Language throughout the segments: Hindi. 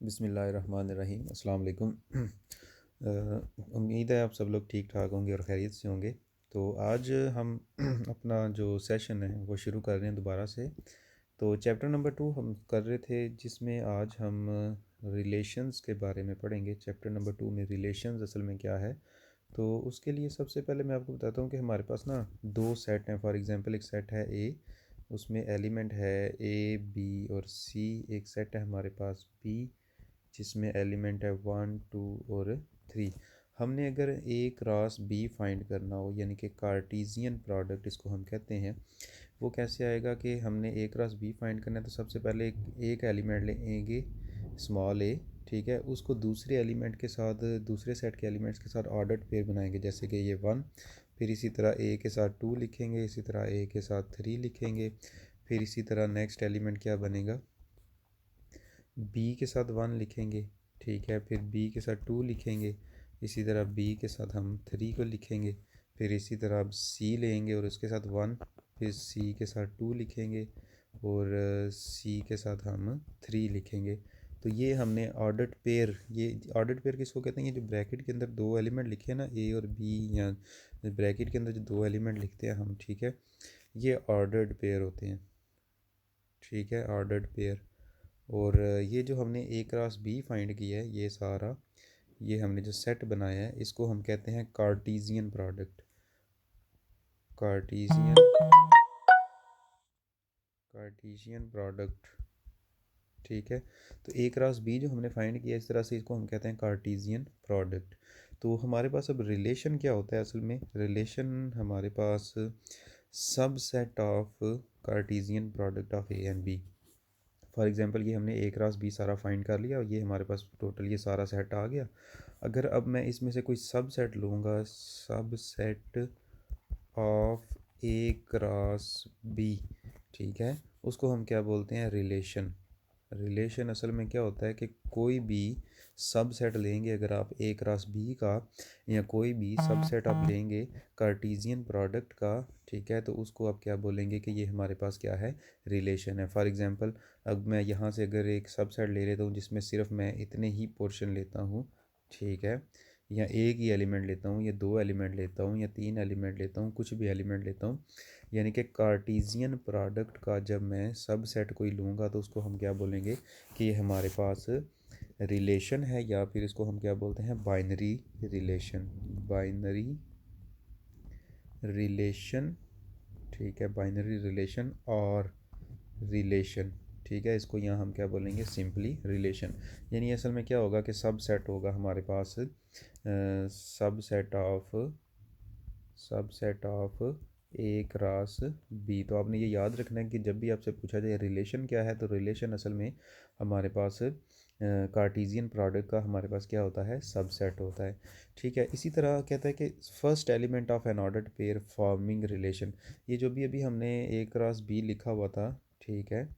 बिस्मिल्लाहिर्रहमानिर्रहीम अस्सलाम वालेकुम। उम्मीद है आप सब लोग ठीक ठाक होंगे और खैरियत से होंगे। तो आज हम अपना जो सेशन है वो शुरू कर रहे हैं दोबारा से। तो चैप्टर नंबर 2 हम कर रहे थे, जिसमें आज हम रिलेशंस के बारे में पढ़ेंगे। चैप्टर नंबर 2 में रिलेशंस असल में क्या है। तो उसके लिए सबसे पहले मैं आपको बताता हूँ कि हमारे पास ना दो सेट हैं। फॉर एग्ज़ाम्पल एक सेट है ए, उसमें एलिमेंट है ए बी और सी। एक सेट है हमारे पास बी, जिसमें एलिमेंट है 1 2 और 3। हमने अगर ए क्रॉस बी फाइंड करना हो, यानी कि कार्टीज़ियन प्रोडक्ट इसको हम कहते हैं, वो कैसे आएगा कि हमने ए क्रॉस बी फाइंड करना है। तो सबसे पहले एक एलिमेंट लेंगे, स्मॉल ए, ठीक है। उसको दूसरे एलिमेंट के साथ, दूसरे सेट के एलिमेंट्स के साथ ऑर्डर्ड पेयर बनाएंगे, जैसे कि ये 1। फिर इसी तरह ए के साथ 2 लिखेंगे, इसी तरह ए के साथ 3 लिखेंगे। फिर इसी तरह नेक्स्ट एलिमेंट क्या बनेगा, बी के साथ 1 लिखेंगे, ठीक है। फिर बी के साथ 2 लिखेंगे, इसी तरह बी के साथ हम 3 को लिखेंगे। फिर इसी तरह अब सी लेंगे और उसके साथ 1, फिर सी के साथ 2 लिखेंगे और सी के साथ हम 3 लिखेंगे। तो ये हमने ऑर्डर्ड पेयर, ये ऑर्डर्ड पेयर किसको कहते हैं, ये जो ब्रैकेट के अंदर दो एलिमेंट लिखे हैं ना, ए और बी, या ब्रैकेट के अंदर जो दो एलिमेंट लिखते हैं हम, ठीक है, ये ऑर्डर्ड पेयर होते हैं, ठीक है, ऑर्डर्ड पेयर। और ये जो हमने ए क्रॉस बी फाइंड किया है, ये सारा, ये हमने जो सेट बनाया है, इसको हम कहते हैं कार्टीज़ियन प्रोडक्ट। कार्टीज़ियन कार्टीज़ियन प्रोडक्ट, ठीक है। तो ए क्रॉस बी जो हमने फाइंड किया, इस तरह से इसको हम कहते हैं कार्टीज़ियन प्रोडक्ट। तो हमारे पास अब रिलेशन क्या होता है, असल में रिलेशन हमारे पास subset of Cartesian product of A and B. For example ये हमने ए क्रॉस बी सारा फाइंड कर लिया और ये हमारे पास टोटल ये सारा सेट आ गया। अगर अब मैं इसमें से कोई सब सेट लूँगा, subset of A cross B, ठीक है, उसको हम क्या बोलते हैं, रिलेशन। रिलेशन असल में क्या होता है कि कोई भी सब सेट लेंगे अगर आप ए क्रॉस बी का, या कोई भी सब सेट आप लेंगे कार्टीज़ियन प्रोडक्ट का, ठीक है, तो उसको आप क्या बोलेंगे कि ये हमारे पास क्या है, रिलेशन है। फॉर एग्ज़ाम्पल अब मैं यहाँ से अगर एक सब सेट ले लेता हूँ जिसमें सिर्फ मैं इतने ही पोर्शन लेता हूँ, ठीक है, या एक ही एलिमेंट लेता हूँ, या दो एलिमेंट लेता हूँ, या तीन एलिमेंट लेता हूँ, कुछ भी एलिमेंट लेता हूँ, यानी कि कार्टीज़ियन प्रोडक्ट का जब मैं सब सेट कोई लूँगा तो उसको हम क्या बोलेंगे कि ये हमारे पास रिलेशन है, या फिर इसको हम क्या बोलते हैं, बाइनरी रिलेशन। बाइनरी रिलेशन, ठीक है, बाइनरी रिलेशन और रिलेशन, ठीक है। इसको यहाँ हम क्या बोलेंगे, सिंपली रिलेशन। यानी असल में क्या होगा कि सब सेट होगा हमारे पास, subset of A cross B. तो आपने ये याद रखना है कि जब भी आपसे पूछा जाए रिलेशन क्या है, तो रिलेशन असल में हमारे पास कार्टीज़ियन प्रोडक्ट का हमारे पास क्या होता है, सब सेट होता है, ठीक है। इसी तरह कहता है कि first element of N ordered pair forming relation. ये जो भी अभी हमने ए क्रॉस बी लिखा हुआ था, ठीक है,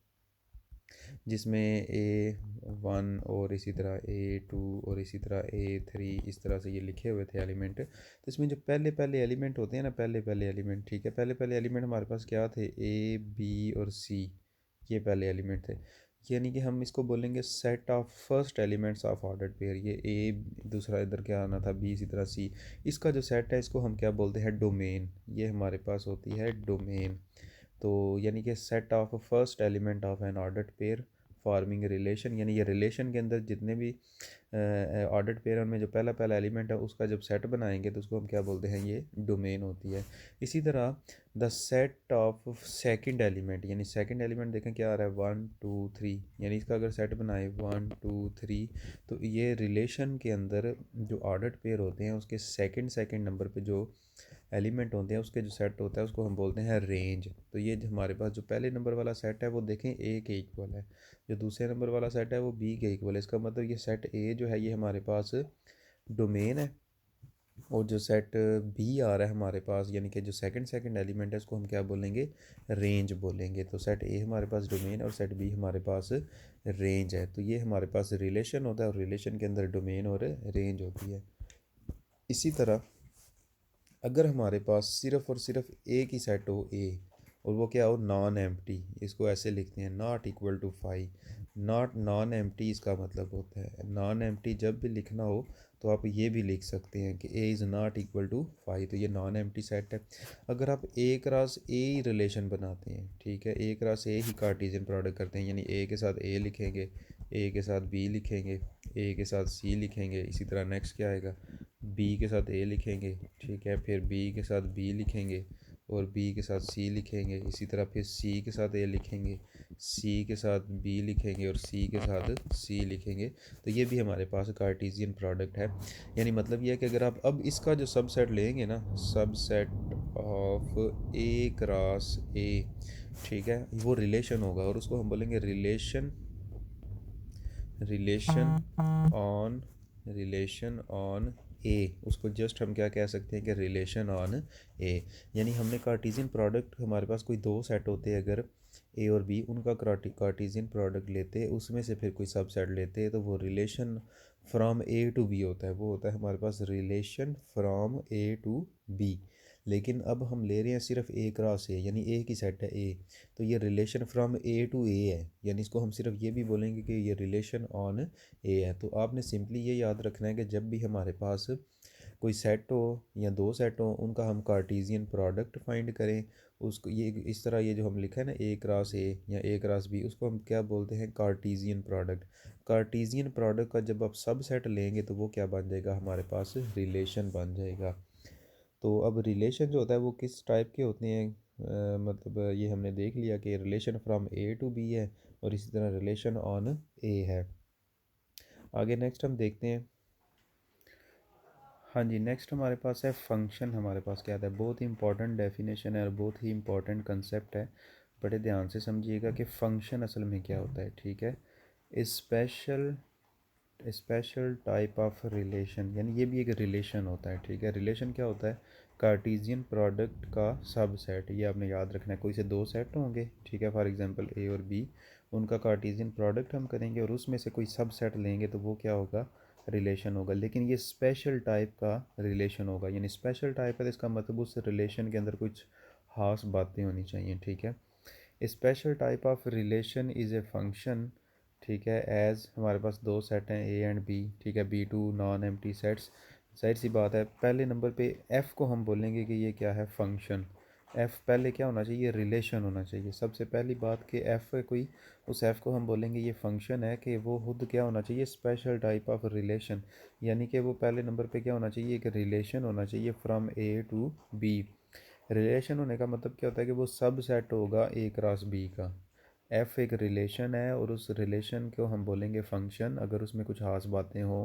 जिसमें A1 और इसी तरह A2 और इसी तरह A3, इस तरह से ये लिखे हुए थे एलिमेंट। तो इसमें जो पहले पहले एलिमेंट होते हैं ना, पहले पहले एलिमेंट, ठीक है, पहले पहले एलिमेंट हमारे पास क्या थे, A B और C, ये पहले एलिमेंट थे। यानी कि हम इसको बोलेंगे set of first elements of ordered pair. ये ए, दूसरा इधर क्या आना था, बी, इसी तरह सी, इसका जो सेट है इसको हम क्या बोलते हैं, डोमेन। ये हमारे पास होती है डोमेन। तो यानी कि set of first element of N ordered pair forming relation, यानी ये रिलेशन के अंदर जितने भी ऑर्डर्ड पेयर में जो पहला पहला एलिमेंट है उसका जब सेट बनाएंगे तो उसको हम क्या बोलते हैं, ये डोमेन होती है। इसी तरह the set of second element, यानी सेकंड एलिमेंट देखें क्या आ रहा है, 1 2 3, यानी इसका अगर सेट बनाए 1 2 3, तो ये रिलेशन के अंदर जो ऑर्डर्ड पेयर होते हैं उसके सेकंड सेकंड नंबर पे जो एलिमेंट होते हैं उसके जो सेट होता है उसको हम बोलते हैं रेंज। तो ये जो हमारे पास जो पहले नंबर वाला सेट है वो देखें ए के इक्वल है, जो दूसरे नंबर वाला सेट है वो बी के इक्वल है। इसका मतलब ये सेट ए जो है ये हमारे पास डोमेन है, और जो सेट बी आ रहा है हमारे पास, यानी कि जो सेकंड सेकंड एलिमेंट है उसको हम क्या बोलेंगे, रेंज बोलेंगे। तो सेट ए हमारे पास डोमेन और सेट बी हमारे पास रेंज है। तो ये हमारे पास रिलेशन होता है और रिलेशन के अंदर डोमेन और रेंज होती है। इसी तरह अगर हमारे पास सिर्फ और सिर्फ एक ही सेट हो ए, और वो क्या हो, नॉन एम्प्टी, इसको ऐसे लिखते हैं not equal to 5। Not non empty इसका मतलब होता है। नॉन एम्प्टी जब भी लिखना हो तो आप ये भी लिख सकते हैं कि A is not equal to 5, तो ये नॉन एम्प्टी सेट है। अगर आप ए क्रॉस ए ही रिलेशन बनाते हैं, ठीक है, ए क्रॉस ए ही कार्टेशियन प्रोडक्ट करते हैं, यानी ए के साथ ए लिखेंगे, ए के साथ बी लिखेंगे, ए के साथ सी लिखेंगे, इसी तरह नेक्स्ट क्या आएगा, बी के साथ ए लिखेंगे, ठीक है, फिर बी के साथ बी लिखेंगे और बी के साथ सी लिखेंगे, इसी तरह फिर सी के साथ ए लिखेंगे, सी के साथ बी लिखेंगे और सी के साथ सी लिखेंगे। तो ये भी हमारे पास कार्टेशियन प्रोडक्ट है। यानी मतलब ये है कि अगर आप अब इसका जो सबसेट लेंगे ना, सबसेट ऑफ ए क्रॉस ए, ठीक है, वो रिलेशन होगा और उसको हम बोलेंगे रिलेशन, रिलेशन ऑन ए। उसको जस्ट हम क्या कह सकते हैं कि रिलेशन ऑन ए। यानी हमने कार्टेशियन प्रोडक्ट, हमारे पास कोई दो सेट होते हैं, अगर ए और बी, उनका कार्टेशियन प्रोडक्ट लेते, उसमें से फिर कोई सब सेट लेते, तो वो relation from A to B होता है, वो होता है हमारे पास relation from A to B. लेकिन अब हम ले रहे हैं सिर्फ ए क्रॉस ए, यानी ए की सेट है ए, तो ये रिलेशन फ्रॉम ए टू ए है, यानी इसको हम सिर्फ ये भी बोलेंगे कि ये रिलेशन ऑन ए है। तो आपने सिंपली ये याद रखना है कि जब भी हमारे पास कोई सेट हो या दो सेट हो, उनका हम कार्टेशियन प्रोडक्ट फाइंड करें, उसको ये इस तरह, ये जो हम लिखा है ना ए क्रॉस ए या ए क्रॉस बी, उसको हम क्या बोलते हैं, कार्टेशियन प्रोडक्ट। कार्टेशियन प्रोडक्ट का जब आप सब सेट लेंगे तो वो क्या बन जाएगा, हमारे पास रिलेशन बन जाएगा। तो अब रिलेशन जो होता है वो किस टाइप के होते हैं, मतलब ये हमने देख लिया कि relation from A to B है और इसी तरह रिलेशन ऑन ए है। आगे नेक्स्ट हम देखते हैं। हाँ जी, नेक्स्ट हमारे पास है फंक्शन। हमारे पास क्या आता है, बहुत ही इंपॉर्टेंट डेफिनेशन है और बहुत ही इंपॉर्टेंट कंसेप्ट है, बड़े ध्यान से समझिएगा कि फंक्शन असल में क्या होता है, ठीक है। Special special type of relation, यानी ये भी एक रिलेशन होता है, ठीक है। रिलेशन क्या होता है, कार्टेशियन प्रोडक्ट का सब सेट, ये आपने याद रखना है। कोई से दो सेट होंगे, ठीक है, फॉर एग्जांपल ए और बी, उनका कार्टेशियन प्रोडक्ट हम करेंगे और उसमें से कोई सब सेट लेंगे तो वो क्या होगा, रिलेशन होगा। लेकिन ये स्पेशल टाइप का रिलेशन होगा, यानी स्पेशल टाइप है तो इसका मतलब उस रिलेशन के अंदर कुछ खास बातें होनी चाहिए, ठीक है। Special type of relation is a function, ठीक है, एज हमारे पास दो सेट हैं ए एंड बी, ठीक है, be two non empty sets. जाहिर सी बात है पहले नंबर पे एफ़ को हम बोलेंगे कि ये क्या है, फंक्शन। एफ़ पहले क्या होना चाहिए, रिलेशन होना चाहिए। सबसे पहली बात कि एफ़ कोई, उस एफ़ को हम बोलेंगे ये फंक्शन है, कि वो खुद क्या होना चाहिए, स्पेशल टाइप ऑफ रिलेशन, यानी कि वो पहले नंबर पे क्या होना चाहिए, एक रिलेशन होना चाहिए from A to B. Relation होने का मतलब क्या होता है कि वो सब सेट होगा ए क्रॉस बी का। एफ एक रिलेशन है और उस रिलेशन को हम बोलेंगे फंक्शन, अगर उसमें कुछ खास बातें हो।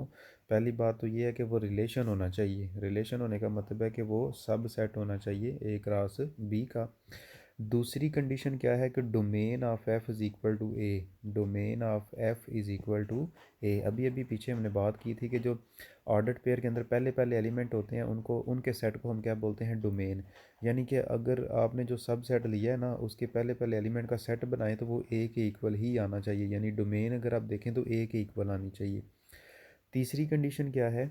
पहली बात तो ये है कि वो रिलेशन होना चाहिए, रिलेशन होने का मतलब है कि वो सब सेट होना चाहिए ए क्रॉस बी का। दूसरी कंडीशन क्या है कि domain of F is equal to A, domain of F is equal to A. अभी अभी पीछे हमने बात की थी कि जो ऑर्डर्ड पेयर के अंदर पहले पहले एलिमेंट होते हैं, उनको, उनके सेट को हम क्या बोलते हैं, डोमेन। यानी कि अगर आपने जो सब सेट लिया है ना, उसके पहले पहले एलिमेंट का सेट बनाए तो वो ए के इक्वल ही आना चाहिए, यानी डोमेन अगर आप देखें तो ए के इक्वल आनी चाहिए। तीसरी कंडीशन क्या है,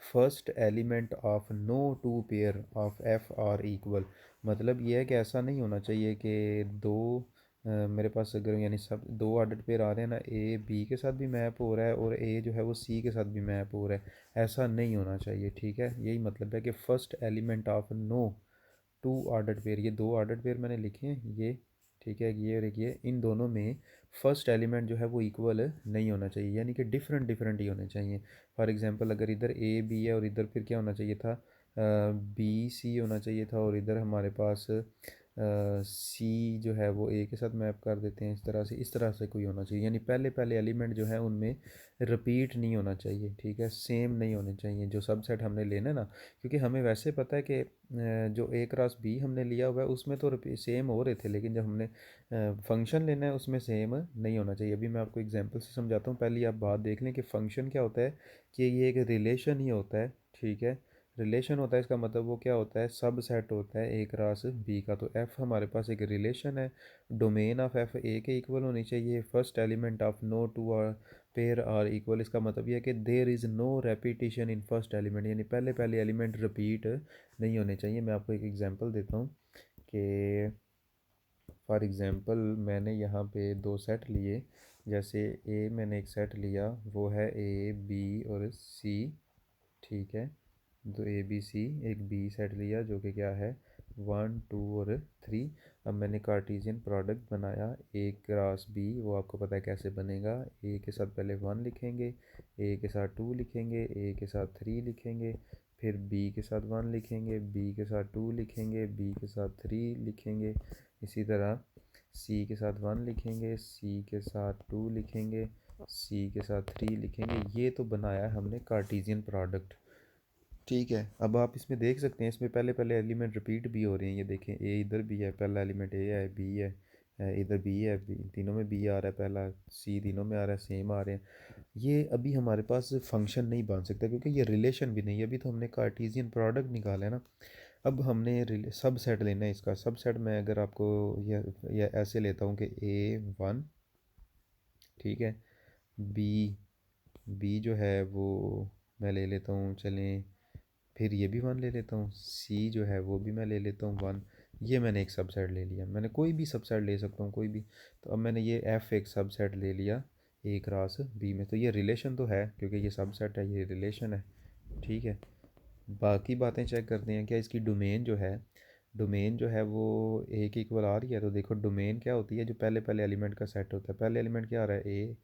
first element of no two pair of F are equal. मतलब ये है कि ऐसा नहीं होना चाहिए कि दो मेरे पास अगर यानी सब दो ऑर्डर पेयर आ रहे हैं ना, ए बी के साथ भी मैप हो रहा है और ए जो है वो सी के साथ भी मैप हो रहा है, ऐसा नहीं होना चाहिए, ठीक है। यही मतलब है कि first element of no two ordered pair, ये दो ऑर्डर्ड पेयर मैंने लिखे हैं ये, ठीक है, ये और ये, इन दोनों में फर्स्ट एलिमेंट जो है वो इक्वल नहीं होना चाहिए, यानी कि डिफरेंट डिफरेंट ही होने चाहिए। फॉर एग्जांपल अगर इधर ए बी है और इधर फिर क्या होना चाहिए था, बी सी होना चाहिए था, और इधर हमारे पास सी जो है वो ए के साथ मैप कर देते हैं, इस तरह से कोई होना चाहिए। यानी पहले पहले एलिमेंट जो है उनमें रिपीट नहीं होना चाहिए, ठीक है, सेम नहीं होने चाहिए जो सबसेट हमने लेना है ना। क्योंकि हमें वैसे पता है कि जो ए क्रॉस बी हमने लिया हुआ है उसमें तो सेम हो रहे थे, लेकिन जब हमने फंक्शन लेना है उसमें सेम नहीं होना चाहिए। अभी मैं आपको एग्जांपल से समझाता हूँ, पहले आप बात देख लें कि फंक्शन क्या होता है, कि ये एक रिलेशन ही होता है, ठीक है। रिलेशन होता है, इसका मतलब वो क्या होता है, सब सेट होता है ए क्रॉस बी का। तो एफ़ हमारे पास एक रिलेशन है, डोमेन ऑफ एफ ए के इक्वल होनी चाहिए, first element of no two pair are equal. इसका मतलब यह है कि there is no repetition in first element, यानी पहले पहले एलिमेंट रिपीट नहीं होने चाहिए। मैं आपको एक एग्जांपल देता हूँ कि फॉर एग्ज़ाम्पल मैंने यहाँ पे दो सेट लिए, जैसे ए मैंने एक सेट लिया, वो है ए बी और सी, ठीक है। तो ए बी सी, एक बी सेट लिया जो कि क्या है 1 2 और 3। अब मैंने कार्टीजियन प्रोडक्ट बनाया ए क्रॉस बी, वो आपको पता है कैसे बनेगा। ए के साथ पहले 1 लिखेंगे, ए के साथ 2 लिखेंगे, ए के साथ 3 लिखेंगे, फिर बी के साथ 1 लिखेंगे, बी के साथ 2 लिखेंगे, बी के साथ 3 लिखेंगे। इसी तरह सी के साथ 1 लिखेंगे, सी के साथ 2 लिखेंगे, सी के साथ 3 लिखेंगे। ये तो बनाया है हमने कार्टीजियन प्रोडक्ट, ठीक है। अब आप इसमें देख सकते हैं, इसमें पहले पहले एलिमेंट रिपीट भी हो रहे हैं। ये देखें, ए इधर भी है, पहला एलिमेंट ए है, बी है, इधर बी है, बी तीनों में बी आ रहा है, पहला सी तीनों में आ रहा है, सेम आ रहे हैं। ये अभी हमारे पास फंक्शन नहीं बन सकता क्योंकि ये रिलेशन भी नहीं है। अभी तो हमने कार्टीजियन प्रोडक्ट निकाला है ना। अब हमने सब सेट लेना है इसका। सब सेट मैं अगर आपको यह ऐसे लेता हूँ कि A1, ठीक है, बी बी जो है वो मैं ले लेता हूँ, चलें, फिर ये भी 1 ले लेता हूँ, सी जो है वो भी मैं ले लेता हूँ 1। ये मैंने एक सबसेट ले लिया, मैंने कोई भी सबसेट ले सकता हूँ, कोई भी। तो अब मैंने ये एफ़ एक सबसेट ले लिया ए क्रॉस बी में, तो ये रिलेशन तो है क्योंकि ये सबसेट है, ये रिलेशन है, ठीक है। बाकी बातें चेक करते हैं, क्या इसकी डोमेन जो है, डोमेन जो है वो ए के इक्वल आ रही है। तो देखो डोमेन क्या होती है, जो पहले पहले एलिमेंट का सेट होता है। पहले एलिमेंट क्या आ रहा है ए,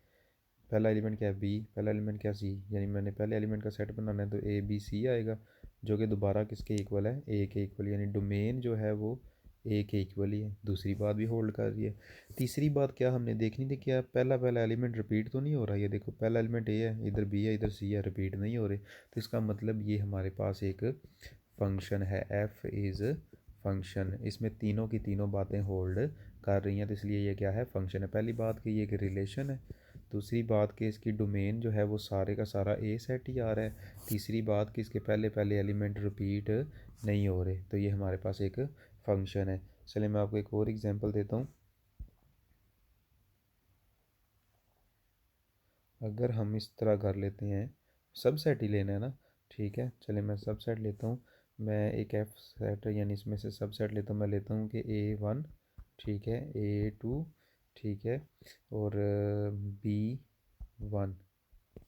पहला एलिमेंट क्या है बी, पहला एलिमेंट क्या सी, यानी मैंने पहले एलिमेंट का सेट बनाना है तो ए बी सी आएगा, जो कि दोबारा किसके इक्वल है, ए के इक्वल। यानी डोमेन जो है वो ए के इक्वल ही है। दूसरी बात भी होल्ड कर रही है। तीसरी बात क्या हमने देखनी थी, क्या पहला पहला एलिमेंट रिपीट तो नहीं हो रहा। ये देखो पहला एलिमेंट ए है, इधर बी है, इधर सी है, रिपीट नहीं हो रहे। तो इसका मतलब ये हमारे पास एक फंक्शन है, एफ इज़ फंक्शन। इसमें तीनों की तीनों बातें होल्ड कर रही हैं, तो इसलिए ये क्या है, फंक्शन है। पहली बात कि ये एक रिलेशन है। दूसरी बात कि इसकी डोमेन जो है वो सारे का सारा ए सेट ही आ रहा है। तीसरी बात कि इसके पहले पहले एलिमेंट रिपीट नहीं हो रहे, तो ये हमारे पास एक फंक्शन है। चलिए मैं आपको एक और एग्जांपल देता हूँ। अगर हम इस तरह कर लेते हैं, सब सेट ही लेना है ना, ठीक है। चलिए मैं सब सेट लेता हूँ। मैं एक एफ सेट यानी इसमें से सब सेट लेता हूँ। मैं लेता हूँ कि A1, ठीक है, A2, ठीक है, और B1।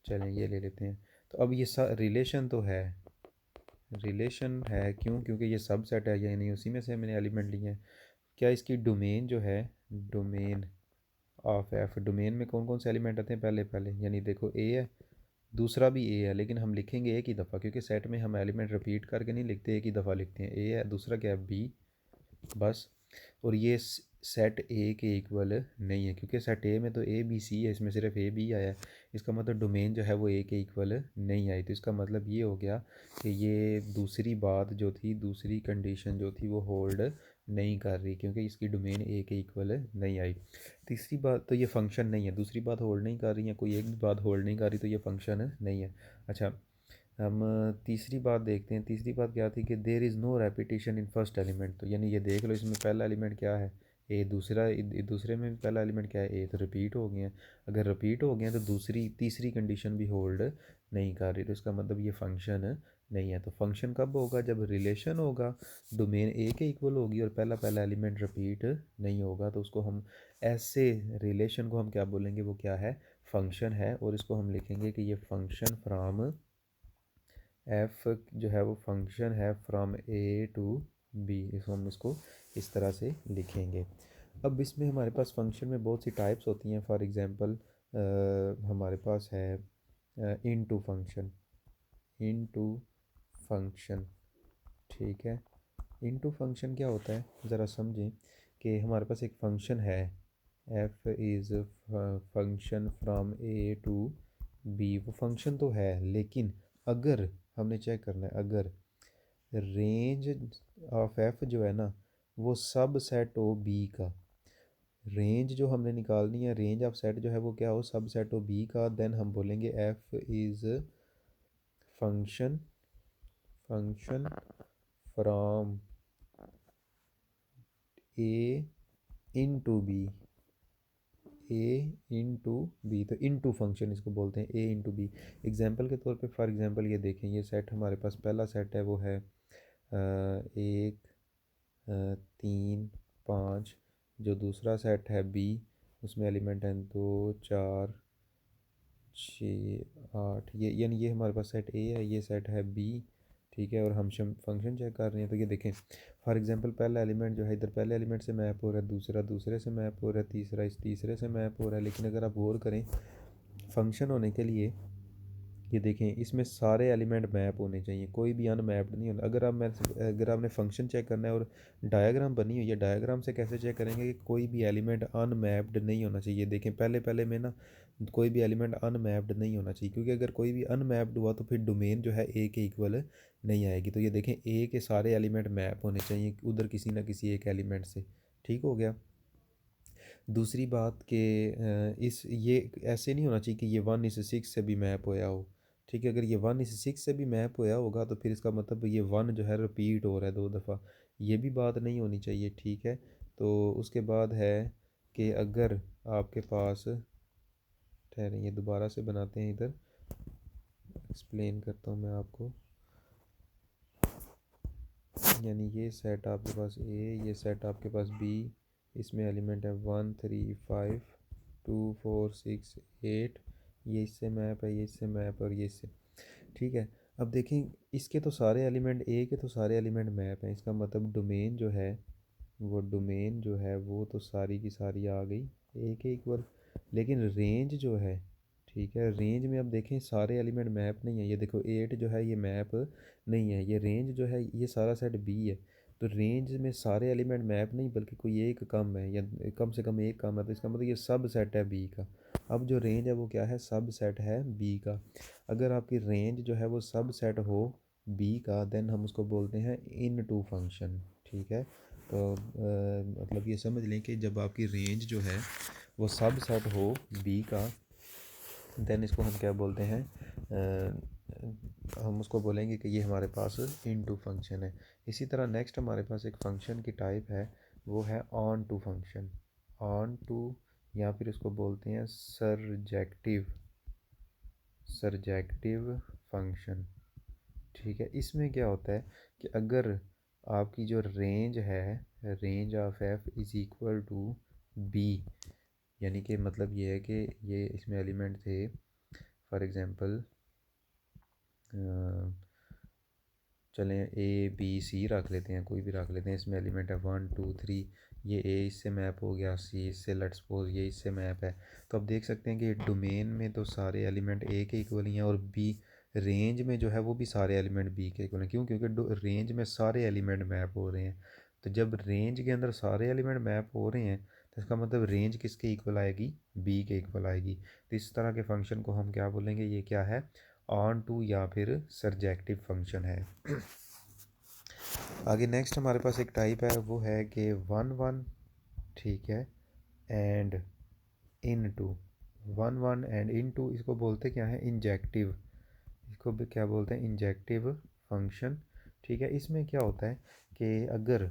चलें ये ले लेते हैं। तो अब ये रिलेशन तो है, रिलेशन है क्यों, क्योंकि ये सब सेट है, यानी उसी में से मैंने एलिमेंट लिए हैं। क्या इसकी डोमेन जो है, डोमेन ऑफ एफ, डोमेन में कौन कौन से एलिमेंट आते हैं पहले पहले, यानी देखो ए है, दूसरा भी ए है, लेकिन हम लिखेंगे एक ही दफ़ा क्योंकि सेट में हम एलिमेंट रिपीट करके नहीं लिखते, एक ही दफ़ा लिखते हैं। ए है, दूसरा क्या है बी, बस। और ये सेट ए के इक्वल नहीं है क्योंकि सेट ए में तो ए बी सी है, इसमें सिर्फ ए बी आया है। इसका मतलब डोमेन जो है वो ए के इक्वल नहीं आई। तो इसका मतलब ये हो गया कि ये दूसरी बात जो थी, दूसरी कंडीशन जो थी वो होल्ड नहीं कर रही क्योंकि इसकी डोमेन ए के इक्वल नहीं आई। तीसरी बात तो ये फंक्शन नहीं है, दूसरी बात होल्ड नहीं कर रही है, कोई एक भी बात होल्ड नहीं कर रही, तो ये फंक्शन नहीं है। अच्छा, हम तीसरी बात देखते हैं। तीसरी बात क्या थी कि there is no repetition in first element. तो यानी ये देख लो, इसमें पहला एलिमेंट क्या है ए, दूसरा दूसरे में भी पहला एलिमेंट क्या है ए, तो रिपीट हो गए हैं। अगर रिपीट हो गए हैं तो दूसरी तीसरी कंडीशन भी होल्ड नहीं कर रही, तो इसका मतलब ये फंक्शन नहीं है। तो फंक्शन कब होगा, जब रिलेशन होगा, डोमेन ए के इक्वल होगी और पहला पहला एलिमेंट रिपीट नहीं होगा। तो उसको हम ऐसे रिलेशन को हम क्या बोलेंगे, वो क्या है, फंक्शन है। और इसको हम लिखेंगे कि ये फंक्शन फ्राम एफ जो है वो फंक्शन है फ्रॉम ए टू बी। इसको हम इसको इस तरह से लिखेंगे। अब इसमें हमारे पास फंक्शन में बहुत सी टाइप्स होती हैं। फॉर एग्ज़ाम्पल हमारे पास है इनटू फंक्शन, इनटू फंक्शन, ठीक है। इनटू फंक्शन क्या होता है, ज़रा समझें कि हमारे पास एक फंक्शन है, F is function from A to B. वो फंक्शन तो है, लेकिन अगर हमने चेक करना है, अगर रेंज ऑफ एफ जो है ना वो सब सेट हो बी का, रेंज जो हमने निकालनी है, रेंज ऑफ सेट जो है वो क्या हो, सब सेट हो बी का, देन हम बोलेंगे F is function, function from A into B, A into B. तो इन टू फंक्शन इसको बोलते हैं, A into B. Example के तौर पे फॉर एग्जांपल ये देखें, ये सेट हमारे पास पहला सेट है वो है 1 3 5। जो दूसरा सेट है बी, उसमें एलिमेंट हैं 2 4 6 8, ये यानी ये हमारे पास सेट ए है, ये सेट है बी, ठीक है। और हम फंक्शन चेक कर रहे हैं तो ये देखें फॉर एग्जांपल पहला एलिमेंट जो है इधर पहले एलिमेंट से मैप हो रहा है, दूसरा दूसरे से मैप हो रहा है, तीसरा इस तीसरे से मैप हो रहा है। लेकिन अगर आप गौर करें फंक्शन होने के लिए ये देखें इसमें सारे एलिमेंट मैप होने चाहिए, कोई भी अनमैप्ड नहीं होना। अगर आपने फंक्शन चेक करना है और डायग्राम बनी हुई है, डायग्राम से कैसे चेक करेंगे कि कोई भी एलिमेंट अनमैप्ड नहीं होना चाहिए। देखें पहले पहले में ना कोई भी एलिमेंट अनमैप्ड नहीं होना चाहिए, क्योंकि अगर कोई भी अनमैप्ड हुआ तो फिर डोमेन जो है ए के इक्वल नहीं आएगी। तो ये देखें ए के सारे एलिमेंट मैप होने चाहिए उधर किसी ना किसी एक एलिमेंट से, ठीक हो गया। दूसरी बात कि इस ये ऐसे नहीं होना चाहिए कि ये 1:6 से भी मैप होया हो, ठीक है। अगर ये 1:6 से भी मैप होया होगा तो फिर इसका मतलब ये 1 जो है रिपीट हो रहा है 2 दफ़ा, ये भी बात नहीं होनी चाहिए, ठीक है। तो उसके बाद है कि अगर आपके पास ठहरें ये दोबारा से बनाते हैं, इधर एक्सप्लेन करता हूँ मैं आपको। यानी ये सेट आपके पास ए, ये सेट आपके पास बी, इसमें एलिमेंट है 1 3 5 2 4 6 8, ये इससे मैप है, ये इससे मैप और ये इससे, ठीक है। अब देखें इसके तो सारे एलिमेंट ए के तो सारे एलिमेंट मैप हैं, इसका मतलब डोमेन जो है वो तो सारी की सारी आ गई ए के इक्वल। लेकिन रेंज जो है, ठीक है, रेंज में अब देखें सारे एलिमेंट मैप नहीं है। ये देखो 8 जो है ये मैप नहीं है, ये रेंज जो है ये सारा सेट बी है। तो रेंज में सारे एलिमेंट मैप नहीं बल्कि कोई एक कम है या कम से कम एक कम है, तो इसका मतलब ये सब सेट है बी का। अब जो रेंज है वो क्या है, सब सेट है बी का। अगर आपकी रेंज जो है वो सब सेट हो बी का देन हम उसको बोलते हैं इन टू फंक्शन, ठीक है। तो मतलब ये समझ लें कि जब आपकी रेंज जो है वो सब सेट हो बी का देन इसको हम क्या बोलते हैं, हम उसको बोलेंगे कि ये हमारे पास इनटू फंक्शन है। इसी तरह नेक्स्ट हमारे पास एक फंक्शन की टाइप है, वो है onto function. Onto या फिर इसको बोलते हैं सरजेक्टिव फंक्शन, ठीक है। इसमें क्या होता है कि अगर आपकी जो रेंज है, range of F is equal to B, यानी कि मतलब ये है कि ये इसमें एलिमेंट थे फॉर एग्ज़ाम्पल चलें ए बी सी रख लेते हैं, कोई भी रख लेते हैं। इसमें एलिमेंट है 1 2 3, ये ए इससे मैप हो गया, सी इससे, लेट्स सपोज ये इससे मैप है। तो अब देख सकते हैं कि डोमेन में तो सारे एलिमेंट ए के इक्वल ही हैं और बी रेंज में जो है वो भी सारे एलिमेंट बी के इक्वल हैं। क्यों? क्योंकि रेंज में सारे एलिमेंट मैप हो रहे हैं। तो जब रेंज के अंदर सारे एलिमेंट मैप हो रहे हैं तो इसका मतलब रेंज किसके इक्वल आएगी, बी के इक्वल आएगी। तो इस तरह के फंक्शन को हम क्या बोलेंगे, ये क्या है, ऑन टू या फिर सरजेक्टिव फंक्शन है। आगे नेक्स्ट हमारे पास एक टाइप है, वो है कि 1 1, ठीक है, and into. 1 1 and into इसको बोलते क्या है, इंजेक्टिव, इसको भी क्या बोलते हैं, इंजेक्टिव फंक्शन, ठीक है। इसमें क्या होता है कि अगर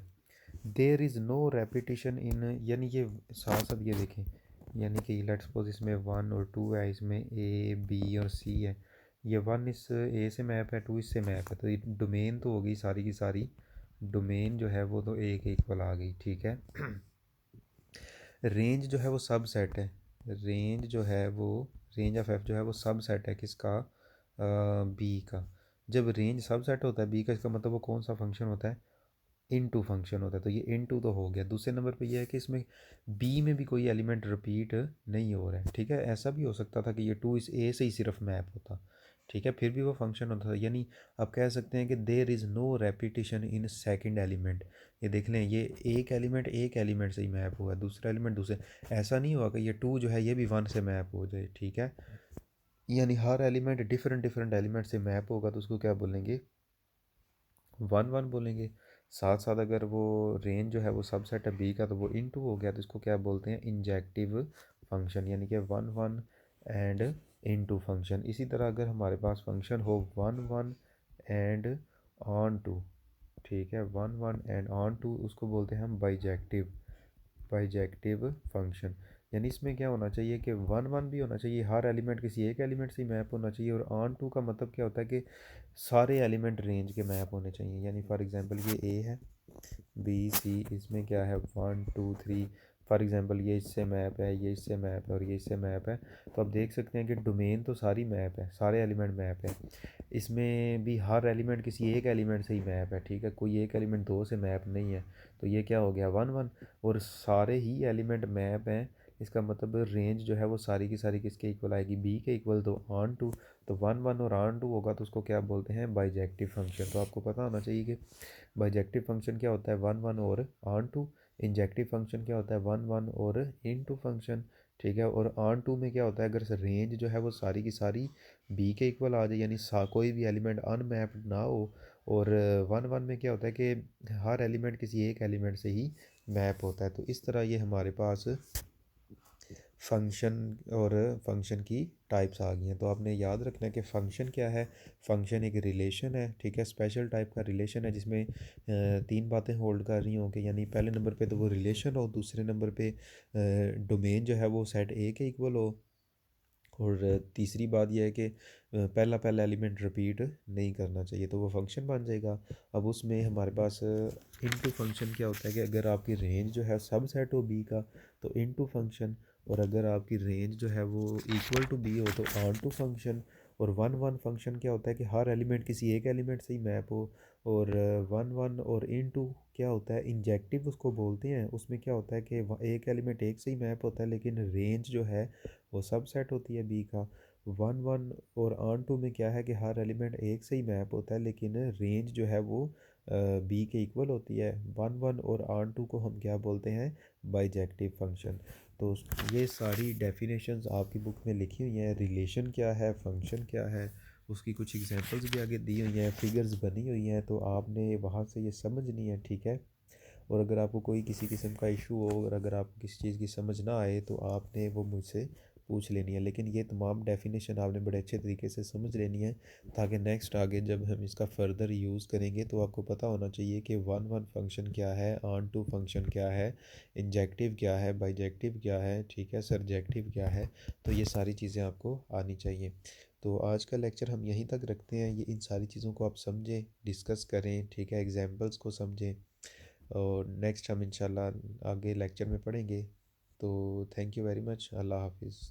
देर इज़ नो रेपिटिशन इन, यानी ये साथ साथ ये देखें, यानी कि लेट्स सपोज इसमें 1 और 2 है, इसमें ए बी और सी है। ये 1 इस ए से मैप है, 2 इससे मैप है, तो ये डोमेन तो हो गई सारी की सारी, डोमेन जो है वो तो ए के इक्वल आ गई, ठीक है। रेंज जो है वो सब सेट है, रेंज जो है वो, रेंज ऑफ एफ जो है वो सब सेट है किसका, बी का। जब रेंज सब सेट होता है बी का, इसका मतलब वो कौन सा फंक्शन होता है, इनटू फंक्शन होता है। तो ये इनटू तो हो गया। दूसरे नंबर पे ये है कि इसमें बी में भी कोई एलिमेंट रिपीट नहीं हो रहा है, ठीक है। ऐसा भी हो सकता था कि ये 2 इस ए से ही सिर्फ मैप होता, ठीक है, फिर भी वो फंक्शन होता था। यानी आप कह सकते हैं कि there is no repetition in second element. ये देख लें, ये एक एलिमेंट से ही मैप हुआ है, दूसरा एलिमेंट दूसरे, ऐसा नहीं हुआ कि ये 2 जो है ये भी 1 से मैप हो जाए, ठीक है। यानी हर एलिमेंट डिफरेंट डिफरेंट एलिमेंट से मैप होगा तो उसको क्या बोलेंगे, 1 1 बोलेंगे। साथ साथ अगर वो रेंज जो है वो सबसेट है बी का तो वो इनटू हो गया, तो इसको क्या बोलते हैं, इंजेक्टिव फंक्शन, यानी कि 1 1 एंड इनटू फंक्शन। इसी तरह अगर हमारे पास फंक्शन हो 1 1 एंड ऑन टू, ठीक है, 1 1 एंड ऑन टू, उसको बोलते हैं हम बाइजेक्टिव फंक्शन। यानी इसमें क्या होना चाहिए कि 1 1 भी होना चाहिए, हर एलिमेंट किसी एक एलिमेंट से मैप होना चाहिए, और ऑन टू का मतलब क्या होता है कि सारे एलिमेंट रेंज के मैप होने चाहिए। यानी फॉर एग्जांपल ये ए है, बी सी, इसमें क्या है 1 2 3 फॉर एग्जांपल ये इससे मैप है, ये इससे मैप है और ये इससे मैप है, तो आप देख सकते हैं कि डोमेन तो सारी मैप है, सारे एलिमेंट मैप है। इसमें भी हर एलिमेंट किसी एक एलिमेंट से ही मैप है, ठीक है, कोई एक एलिमेंट दो से मैप नहीं है। तो ये क्या हो गया, वन वन। और सारे ही एलिमेंट मैप हैं, इसका मतलब रेंज जो है वो सारी की सारी किसके इक्वल आएगी, बी के इक्वल। तो ऑन टू, तो वन वन और ऑन टू होगा तो उसको क्या बोलते हैं, बाइजेक्टिव फंक्शन। तो आपको पता होना चाहिए कि बाइजेक्टिव फंक्शन क्या होता है, वन वन और ऑन टू। इंजेक्टिव फंक्शन क्या होता है, वन वन और इन टू फंक्शन, ठीक है। और ऑन टू में क्या होता है, अगर रेंज जो है वो सारी की सारी बी के इक्वल आ जाए, यानी कोई भी एलिमेंट अनमैप्ड ना हो। और वन वन में क्या होता है कि हर एलिमेंट किसी एक एलिमेंट से ही मैप होता है। तो इस तरह ये हमारे पास फंक्शन और फंक्शन की टाइप्स आ गई हैं। तो आपने याद रखना है कि फ़ंक्शन क्या है। फ़ंक्शन एक रिलेशन है, ठीक है, स्पेशल टाइप का रिलेशन है जिसमें तीन बातें होल्ड कर रही हों कि यानी पहले नंबर पे तो वो रिलेशन हो, दूसरे नंबर पे डोमेन जो है वो सेट ए के इक्वल हो, और तीसरी बात यह है कि पहला पहला एलिमेंट रिपीट नहीं करना चाहिए, तो वो फंक्शन बन जाएगा। अब उसमें हमारे पास इनटू फंक्शन क्या होता है कि अगर आपकी रेंज जो है सब सेट हो बी का तो इनटू फंक्शन, और अगर आपकी रेंज जो है वो इक्वल टू बी हो तो ऑन टू फंक्शन। और वन वन फंक्शन क्या होता है कि हर एलिमेंट किसी एक एलिमेंट से ही मैप हो। और वन वन और इनटू क्या होता है, इंजेक्टिव उसको बोलते हैं। उसमें क्या होता है कि एक एलिमेंट एक से ही मैप होता है लेकिन रेंज जो है वो सब सेट होती है बी का। वन वन और ऑन टू में क्या है कि हर एलिमेंट एक से ही मैप होता है लेकिन रेंज जो है वो बी के इक्वल होती है। वन वन और ऑन टू को हम क्या बोलते हैं, बाइजेक्टिव फंक्शन। तो ये सारी डेफिनेशंस आपकी बुक में लिखी हुई हैं, रिलेशन क्या है, फंक्शन क्या है, उसकी कुछ एग्जांपल्स भी आगे दी हुई हैं, फिगर्स बनी हुई हैं, तो आपने वहाँ से ये समझनी है, ठीक है। और अगर आपको कोई किसी किस्म का इशू हो और अगर आपको किसी चीज़ की समझ ना आए तो आपने वो मुझसे पूछ लेनी है, लेकिन ये तमाम डेफिनेशन आपने बड़े अच्छे तरीके से समझ लेनी है ताकि नेक्स्ट आगे जब हम इसका फर्दर यूज़ करेंगे तो आपको पता होना चाहिए कि वन वन फंक्शन क्या है, ऑन टू फंक्शन क्या है, इंजेक्टिव क्या है, बाइजेक्टिव क्या है, ठीक है, सरजेक्टिव क्या है। तो ये सारी चीज़ें आपको आनी चाहिए। तो आज का लेक्चर हम यहीं तक रखते हैं, ये इन सारी चीज़ों को आप समझें, डिस्कस करें, ठीक है, एग्जांपल्स को समझें, और नेक्स्ट हम इंशाल्लाह आगे लेक्चर में पढ़ेंगे। तो थैंक यू वेरी मच, अल्लाह हाफिज़।